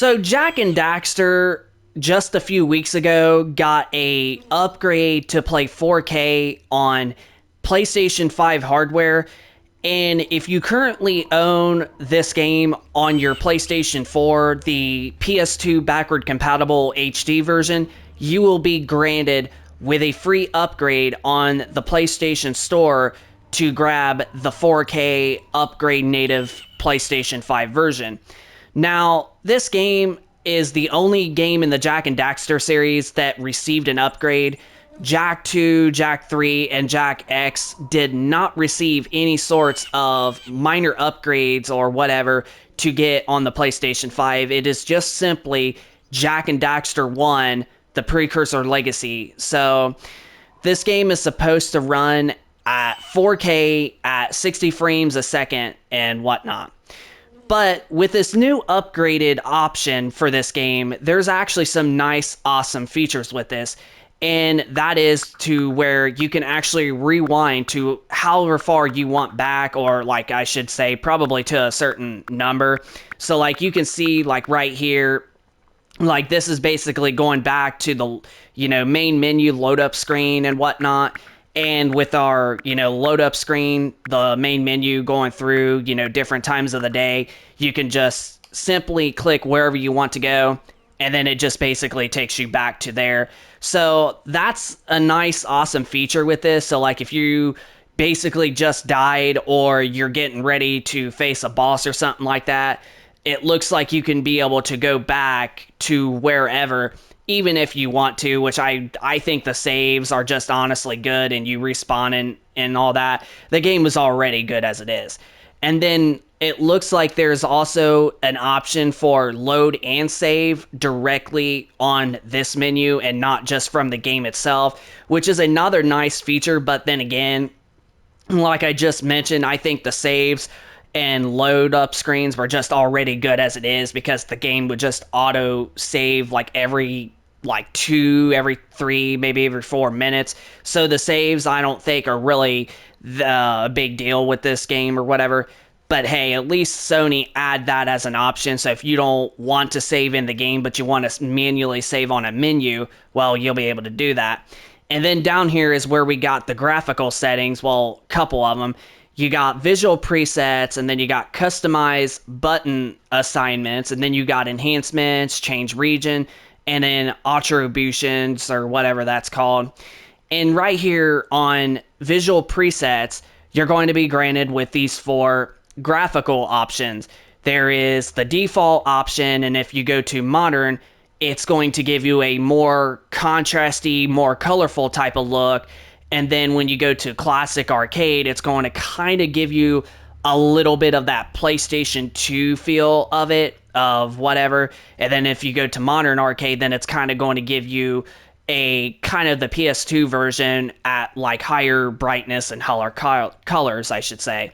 So Jak and Daxter just a few weeks ago got a upgrade to play 4K on PlayStation 5 hardware. And if you currently own this game on your PlayStation 4, the PS2 backward compatible HD version, you will be granted with a free upgrade on the PlayStation Store to grab the 4K upgrade native PlayStation 5 version. Now, this game is the only game in the Jak and Daxter series that received an upgrade. Jak 2, Jak 3, and Jak X did not receive any sorts of minor upgrades or whatever to get on the PlayStation 5. It is just simply Jak and Daxter 1, the precursor legacy. So this game is supposed to run at 4K at 60 frames a second and whatnot. But with this new upgraded option for this game, there's actually some nice, awesome features with this. And that is to where you can actually rewind to however far you want back, or like I should say, probably to a certain number. So like you can see like right here, like this is basically going back to the, main menu load up screen and whatnot. And with our, load up screen, the main menu going through, different times of the day, you can just simply click wherever you want to go. And then it just basically takes you back to there. So that's a nice, awesome feature with this. So like if you basically just died or you're getting ready to face a boss or something like that, it looks like you can be able to go back to wherever, even if you want to, which I think the saves are just honestly good and you respawn and all that. The game was already good as it is. And then it looks like there's also an option for load and save directly on this menu and not just from the game itself, which is another nice feature. But then again, like I just mentioned, I think the saves and load up screens were just already good as it is, because the game would just auto save like every 3, maybe every 4 minutes. So the saves I don't think are really the big deal with this game or whatever. But hey, at least Sony add that as an option. So if you don't want to save in the game, but you want to manually save on a menu, well, you'll be able to do that. And then down here is where we got the graphical settings. Well, a couple of them. You got visual presets, and then you got customize button assignments, and then you got enhancements, change region, and then attributions, or whatever that's called. And right here on visual presets, you're going to be granted with these 4 graphical options. There is the default option, and if you go to modern, it's going to give you a more contrasty, more colorful type of look. And then when you go to classic arcade, it's going to kind of give you a little bit of that PlayStation 2 feel of it, of whatever. And then if you go to modern arcade, then it's kind of going to give you a kind of the PS2 version at like higher brightness and colors, I should say.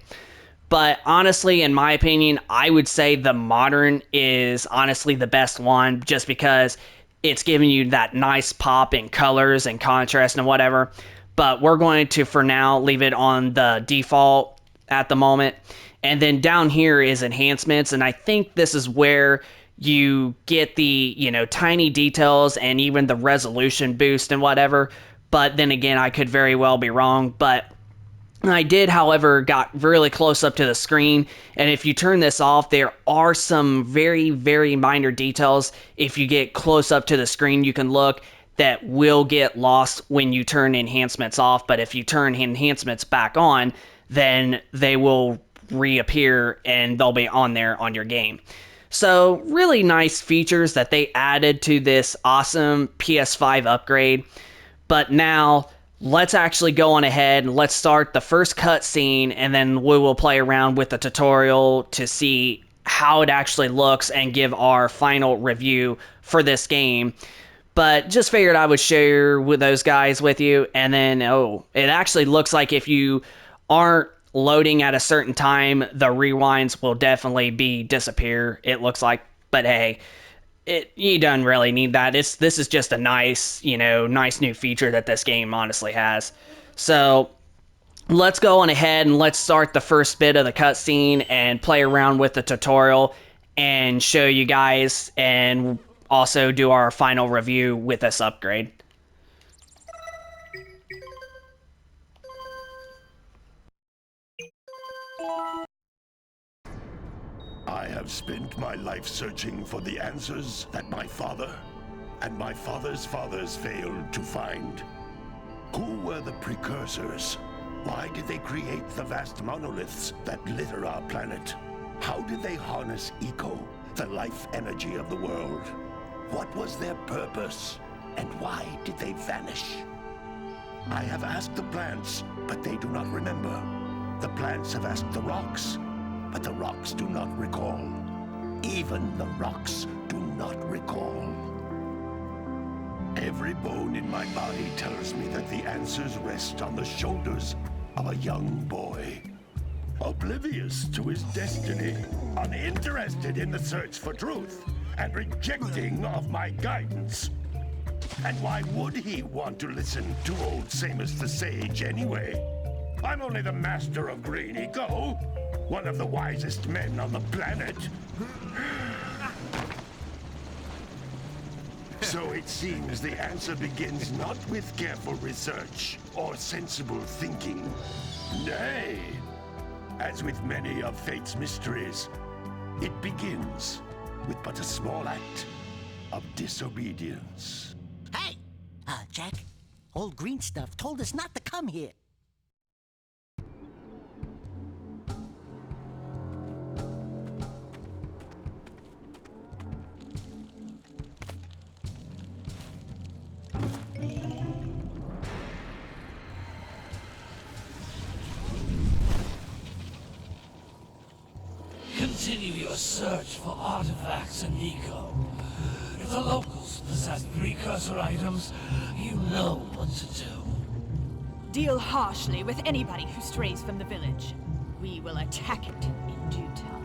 But honestly, in my opinion, I would say the modern is honestly the best one, just because it's giving you that nice pop in colors and contrast and whatever. But we're going to, for now, leave it on the default at the moment. And then down here is enhancements. And I think this is where you get the, tiny details and even the resolution boost and whatever. But then again, I could very well be wrong. But I did, however, got really close up to the screen. And if you turn this off, there are some very, very minor details. If you get close up to the screen, you can look, that will get lost when you turn enhancements off. But if you turn enhancements back on, then they will reappear and they'll be on there on your game. So really nice features that they added to this awesome PS5 upgrade. But now let's actually go on ahead and let's start the first cutscene, and then we will play around with the tutorial to see how it actually looks and give our final review for this game. But just figured I would share with those guys with you. And then, it actually looks like if you aren't loading at a certain time, the rewinds will definitely disappear, it looks like. But hey, you don't really need that. This is just a nice, nice new feature that this game honestly has. So let's go on ahead and let's start the first bit of the cutscene and play around with the tutorial. and show you guys and also do our final review with this upgrade. I have spent my life searching for the answers that my father and my father's fathers failed to find. Who were the precursors? Why did they create the vast monoliths that litter our planet? How did they harness eco, the life energy of the world? What was their purpose? And why did they vanish? I have asked the plants, but they do not remember. The plants have asked the rocks, but the rocks do not recall. Even the rocks do not recall. Every bone in my body tells me that the answers rest on the shoulders of a young boy. Oblivious to his destiny, uninterested in the search for truth, and rejecting of my guidance. And why would he want to listen to old Samus the Sage anyway? I'm only the master of green eco, one of the wisest men on the planet. So it seems the answer begins not with careful research or sensible thinking. Nay, as with many of fate's mysteries, it begins with but a small act of disobedience. Hey! Jak, old green stuff told us not to come here. Continue your search for artifacts and eco. If the locals possess precursor items, you know what to do. Deal harshly with anybody who strays from the village. We will attack it in due time.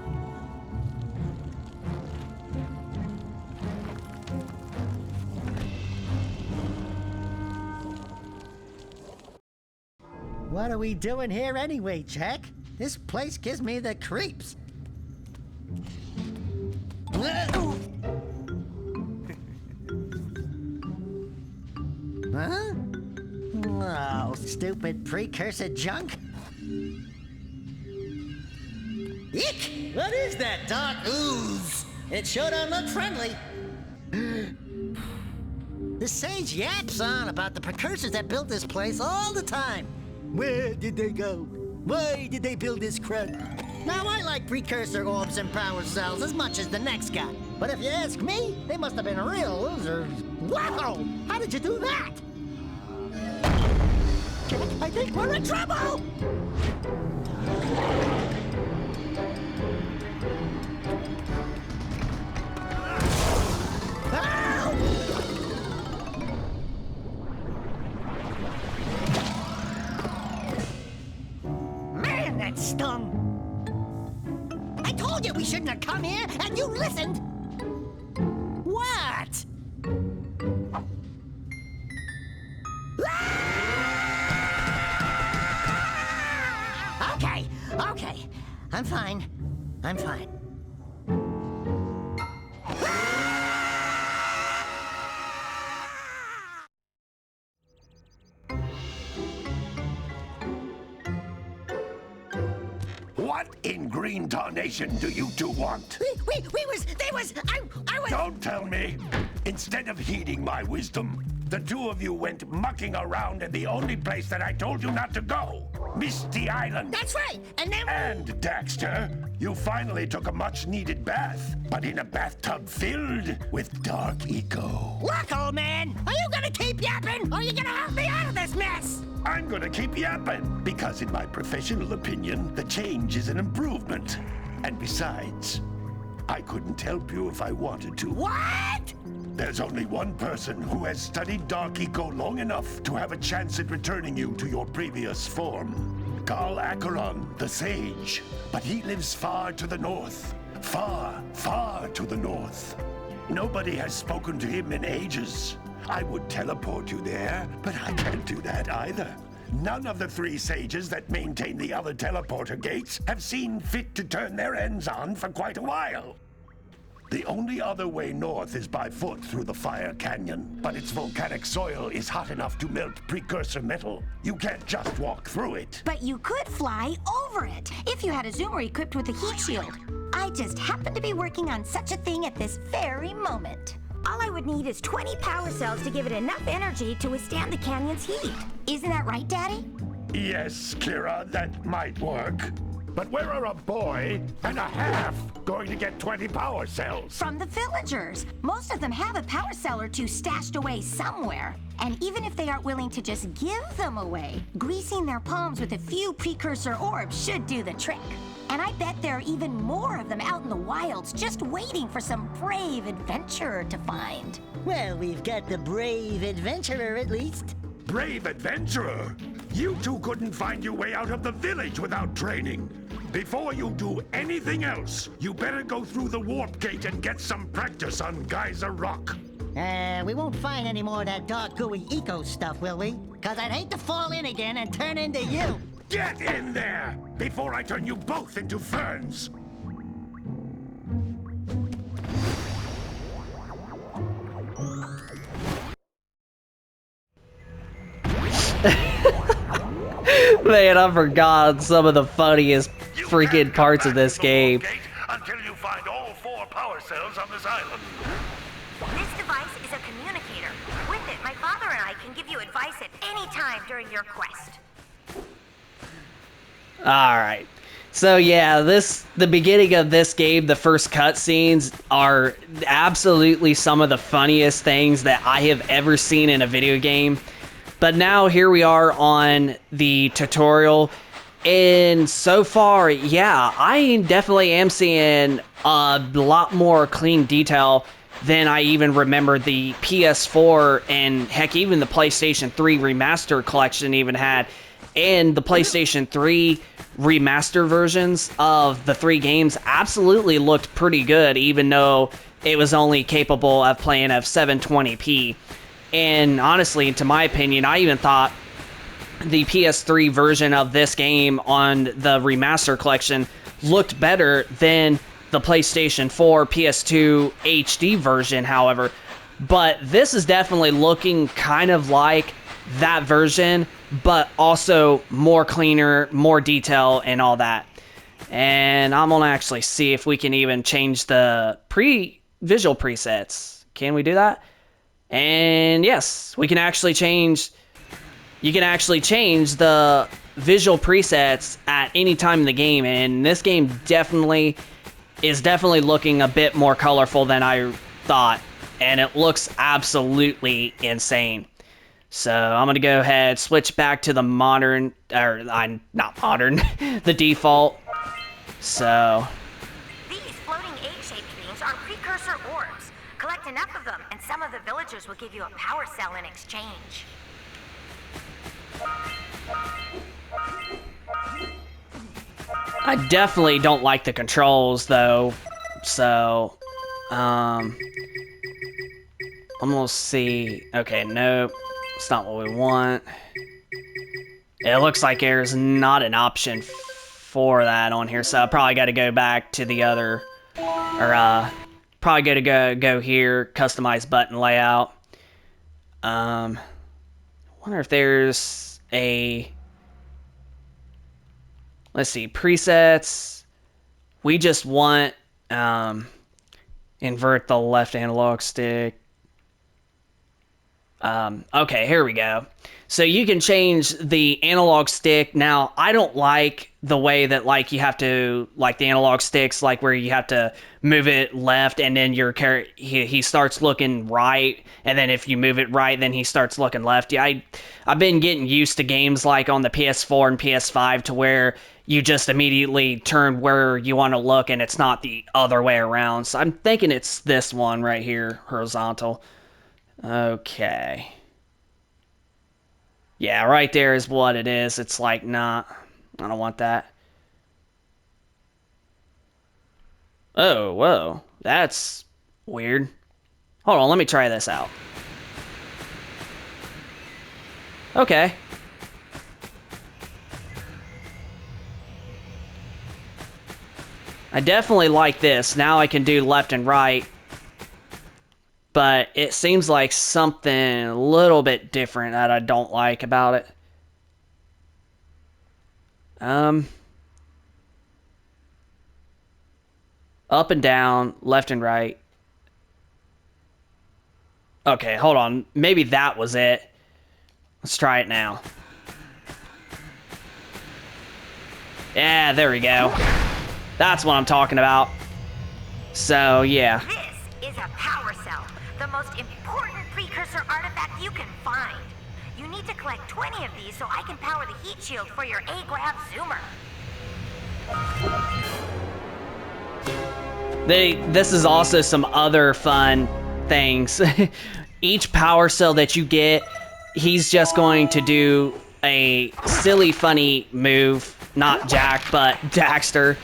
What are we doing here anyway, Jak? This place gives me the creeps. Huh? Oh, stupid precursor junk. Eek! What is that dark ooze? It sure don't look friendly. The sage yaps on about the precursors that built this place all the time. Where did they go? Why did they build this crud? Now, I like precursor orbs and power cells as much as the next guy. But if you ask me, they must have been real losers. Wow! How did you do that? I think we're in trouble! Man, that stung! I told you we shouldn't have come here, and you listened! What? Okay. I'm fine. What in green tarnation do you two want? I was... Don't tell me! Instead of heeding my wisdom, the two of you went mucking around in the only place that I told you not to go. Misty Island. That's right, and then... And, Daxter, you finally took a much-needed bath, but in a bathtub filled with dark eco. Look, old man, are you gonna keep yapping, or are you gonna help me out of this mess? I'm gonna keep yapping, because in my professional opinion, the change is an improvement. And besides, I couldn't help you if I wanted to. What? There's only one person who has studied Dark Eco long enough to have a chance at returning you to your previous form. Carl Acheron, the Sage. But he lives far to the north. Far, far to the north. Nobody has spoken to him in ages. I would teleport you there, but I can't do that either. None of the three sages that maintain the other teleporter gates have seen fit to turn their ends on for quite a while. The only other way north is by foot through the Fire Canyon, but its volcanic soil is hot enough to melt precursor metal. You can't just walk through it. But you could fly over it if you had a zoomer equipped with a heat shield. I just happen to be working on such a thing at this very moment. All I would need is 20 power cells to give it enough energy to withstand the canyon's heat. Isn't that right, Daddy? Yes, Kira, that might work. But where are a boy and a half going to get 20 power cells? From the villagers. Most of them have a power cell or two stashed away somewhere. And even if they aren't willing to just give them away, greasing their palms with a few precursor orbs should do the trick. And I bet there are even more of them out in the wilds just waiting for some brave adventurer to find. Well, we've got the brave adventurer at least. Brave adventurer! You two couldn't find your way out of the village without training. Before you do anything else, you better go through the warp gate and get some practice on Geyser Rock. We won't find any more of that dark gooey eco stuff, will we? 'Cause I'd hate to fall in again and turn into you. Get in there before I turn you both into ferns. Man, I forgot some of the funniest freaking parts of this game. Until you find all 4 power cells on this island. This device is a communicator. With it, my father and I can give you advice at any time during your quest. Alright. So yeah, the beginning of this game, the first cutscenes are absolutely some of the funniest things that I have ever seen in a video game. But now here we are on the tutorial, and so far, yeah, I definitely am seeing a lot more clean detail than I even remember the PS4 and heck, even the PlayStation 3 Remaster Collection even had, and the PlayStation 3 remaster versions of the 3 games absolutely looked pretty good, even though it was only capable of playing at 720p. And honestly, to my opinion, I even thought the PS3 version of this game on the Remaster Collection looked better than the PlayStation 4 PS2 HD version, however. But this is definitely looking kind of like that version, but also more cleaner, more detail, and all that. And I'm gonna actually see if we can even change the visual presets. Can we do that? And yes, we can actually change. You can actually change the visual presets at any time in the game, and this game is definitely looking a bit more colorful than I thought, and it looks absolutely insane. So I'm gonna go ahead, switch back to the modern, or not modern, the default. So These floating egg-shaped beings are precursor orbs. Collect enough of them, and some of the villagers will give you a power cell in exchange. I definitely don't like the controls though, so I'm gonna see. Okay, nope, it's not what we want. It looks like there's not an option for that on here, so I probably got to go back to the other, or probably gotta go here, customize button layout. Wonder if there's a, let's see, presets. We just want invert the left analog stick. Okay, here we go. So you can change the analog stick. Now, I don't like the way that, like, you have to, like, the analog sticks, like, where you have to move it left, and then your character, he starts looking right, and then if you move it right, then he starts looking left. Yeah, I've been getting used to games like on the PS4 and PS5 to where you just immediately turn where you want to look, and it's not the other way around. So I'm thinking it's this one right here, horizontal. Okay. Yeah, right there is what it is. It's like, nah, I don't want that. Oh, whoa. That's weird. Hold on, let me try this out. Okay. I definitely like this. Now I can do left and right. But it seems like something a little bit different that I don't like about it. Up and down, left and right. Okay, hold on. Maybe that was it. Let's try it now. Yeah, there we go. That's what I'm talking about. So, yeah. This is a power cell, the most important precursor artifact you can find. You need to collect 20 of these so I can power the heat shield for your A-Grav zoomer. This is also some other fun things. Each power cell that you get, he's just going to do a silly, funny move. Not Jak, but Daxter.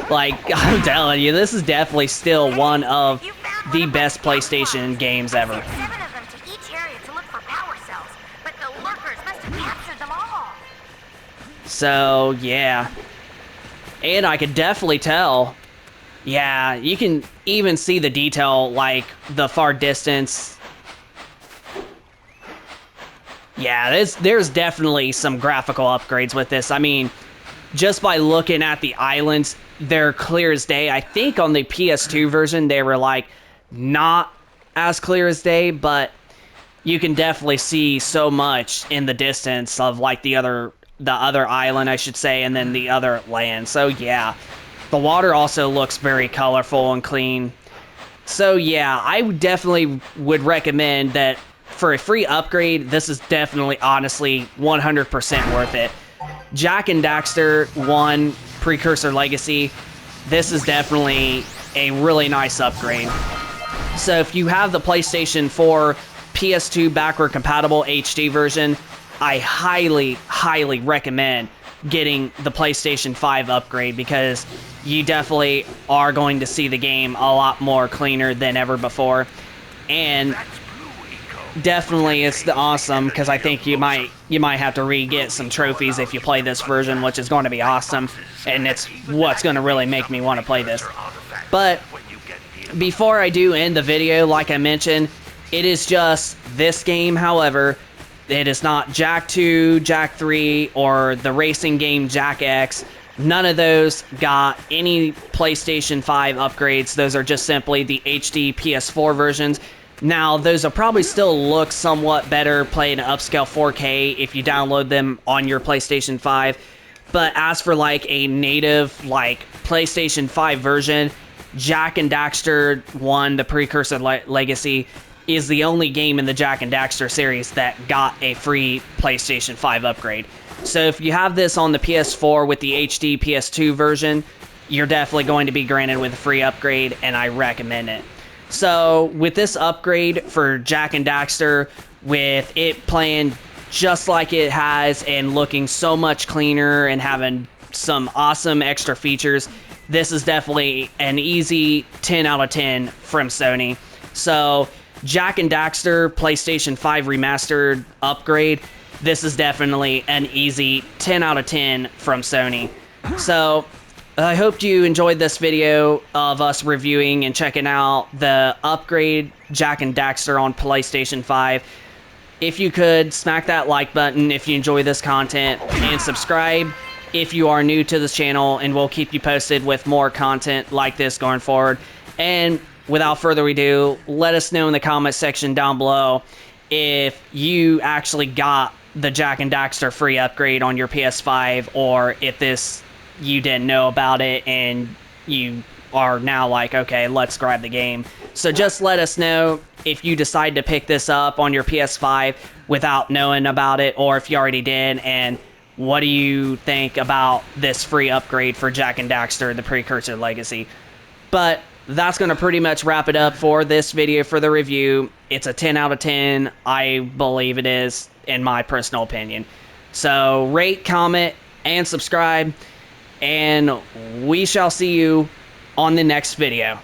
Like, I'm telling you, this is definitely still one of the best PlayStation games ever. 7 of them to each area to look for power cells, but the lurkers must have captured them all. So, yeah. And I could definitely tell. Yeah, you can even see the detail, like the far distance. Yeah, there's definitely some graphical upgrades with this. I mean, just by looking at the islands, they're clear as day. I think on the PS2 version, they were like not as clear as day, but you can definitely see so much in the distance of like the other island, I should say, and then the other land. So yeah, the water also looks very colorful and clean. So yeah, I definitely would recommend that for a free upgrade. This is definitely, honestly, 100% worth it. Jak and Daxter 1 Precursor Legacy. This is definitely a really nice upgrade. So if you have the PlayStation 4 PS2 backward compatible HD version, I highly, highly recommend getting the PlayStation 5 upgrade, because you definitely are going to see the game a lot more cleaner than ever before. And definitely it's awesome, because I think you might have to re-get some trophies if you play this version, which is going to be awesome, and it's what's going to really make me want to play this. But before I do end the video, like I mentioned, it is just this game. However, it is not Jak 2, Jak 3, or the racing game Jak X. None of those got any PlayStation 5 upgrades. Those are just simply the HD PS4 versions. Now, those will probably still look somewhat better playing upscale 4K if you download them on your PlayStation 5. But as for like a native like PlayStation 5 version, Jak and Daxter 1, the Precursor Legacy, is the only game in the Jak and Daxter series that got a free PlayStation 5 upgrade. So if you have this on the PS4 with the HD PS2 version, you're definitely going to be granted with a free upgrade, and I recommend it. So with this upgrade for Jak and Daxter, with it playing just like it has and looking so much cleaner and having some awesome extra features, this is definitely an easy 10 out of 10 from Sony. So Jak and Daxter PlayStation 5 Remastered upgrade, this is definitely an easy 10 out of 10 from Sony. So I hope you enjoyed this video of us reviewing and checking out the upgrade Jak and Daxter on PlayStation 5. If you could, smack that like button if you enjoy this content, and subscribe if you are new to this channel, and we'll keep you posted with more content like this going forward. And without further ado, let us know in the comment section down below if you actually got the Jak and Daxter free upgrade on your PS5, or if you didn't know about it and you are now like, okay, let's grab the game. So just let us know if you decide to pick this up on your PS5 without knowing about it, or if you already did, and what do you think about this free upgrade for Jak and Daxter, the Precursor Legacy. But that's going to pretty much wrap it up for this video for the review. It's a 10 out of 10, I believe it is, in my personal opinion. So rate, comment, and subscribe, and we shall see you on the next video.